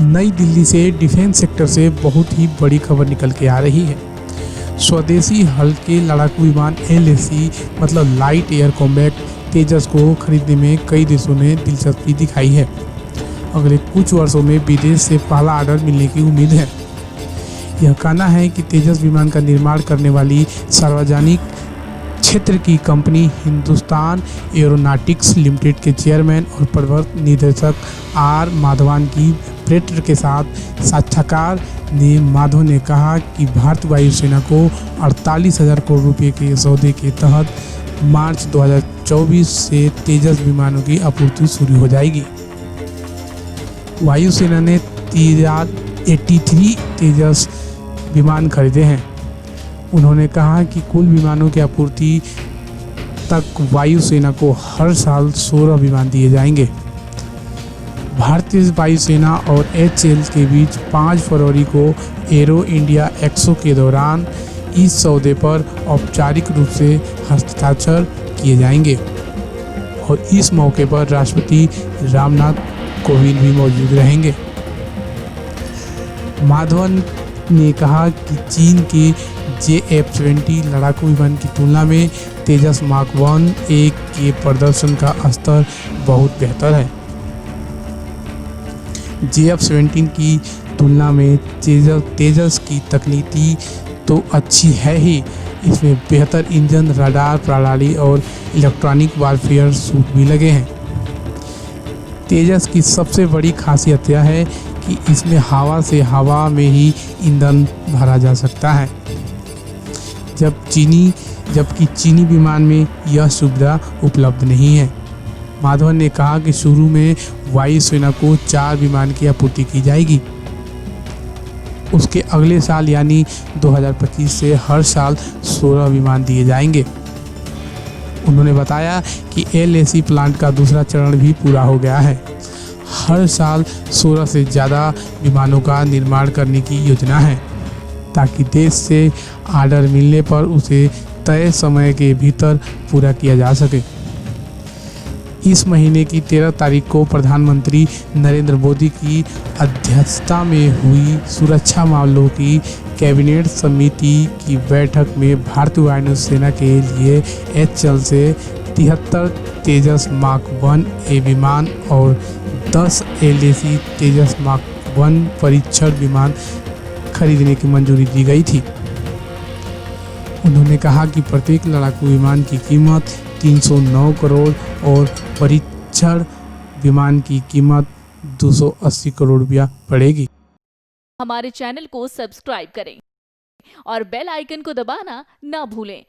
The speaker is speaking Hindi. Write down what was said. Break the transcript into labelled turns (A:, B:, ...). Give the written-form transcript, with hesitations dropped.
A: नई दिल्ली से डिफेंस सेक्टर से बहुत ही बड़ी खबर निकल के आ रही है। स्वदेशी हल्के लड़ाकू विमान LAC मतलब लाइट एयर कॉम्बैट तेजस को खरीदने में कई देशों ने दिलचस्पी दिखाई है। अगले कुछ वर्षों में विदेश से पहला ऑर्डर मिलने की उम्मीद है। यह कहना है कि तेजस विमान का निर्माण करने वाली सार्वजनिक क्षेत्र की कंपनी हिंदुस्तान एरोनॉटिक्स लिमिटेड के चेयरमैन और प्रवर्तन निदेशक R माधवन की प्रेटर के साथ साक्षात्कार में माधव ने कहा कि भारतीय वायुसेना को 48,000 करोड़ रुपए के सौदे के तहत मार्च 2024 से तेजस विमानों की आपूर्ति शुरू हो जाएगी। वायुसेना ने 83 तेजस विमान खरीदे हैं। उन्होंने कहा कि कुल विमानों की आपूर्ति तक वायुसेना को हर साल 16 विमान दिए जाएंगे। भारतीय वायुसेना और HAL के बीच 5 फरवरी को एरो इंडिया एक्सपो के दौरान इस सौदे पर औपचारिक रूप से हस्ताक्षर किए जाएंगे और इस मौके पर राष्ट्रपति रामनाथ कोविंद भी मौजूद रहेंगे। माधवन ने कहा कि चीन के JF-70 लड़ाकू विमान की तुलना में तेजस मार्क 1 के प्रदर्शन का स्तर बहुत बेहतर है। JF-17 की तुलना में तेजस की तकनीकी तो अच्छी है ही, इसमें बेहतर इंजन, रडार प्रणाली और इलेक्ट्रॉनिक वारफेयर सूट भी लगे हैं। तेजस की सबसे बड़ी खासियत यह है कि इसमें हवा से हवा में ही ईंधन भरा जा सकता है, जबकि चीनी विमान में यह सुविधा उपलब्ध नहीं है। माधवन ने कहा कि शुरू में वायुसेना को 4 विमान की आपूर्ति की जाएगी। उसके अगले साल यानी 2025 से हर साल 16 विमान दिए जाएंगे। उन्होंने बताया कि LAC प्लांट का दूसरा चरण भी पूरा हो गया है। हर साल 16 से ज़्यादा विमानों का निर्माण करने की योजना है ताकि देश से ऑर्डर मिलने पर उसे तय समय के भीतर पूरा किया जा सके। इस महीने की 13 तारीख को प्रधानमंत्री नरेंद्र मोदी की अध्यक्षता में हुई सुरक्षा मामलों की कैबिनेट समिति की बैठक में भारतीय वायुसेना के लिए HAL से 73 तेजस मार्क 1A विमान और 10 LAC तेजस मार्क 1 परीक्षण विमान खरीदने की मंजूरी दी गई थी। उन्होंने कहा कि प्रत्येक लड़ाकू विमान की कीमत 309 करोड़ और परीक्षण विमान की कीमत 280 करोड़ रुपया पड़ेगी।
B: हमारे चैनल को सब्सक्राइब करें और बेल आइकन को दबाना ना भूलें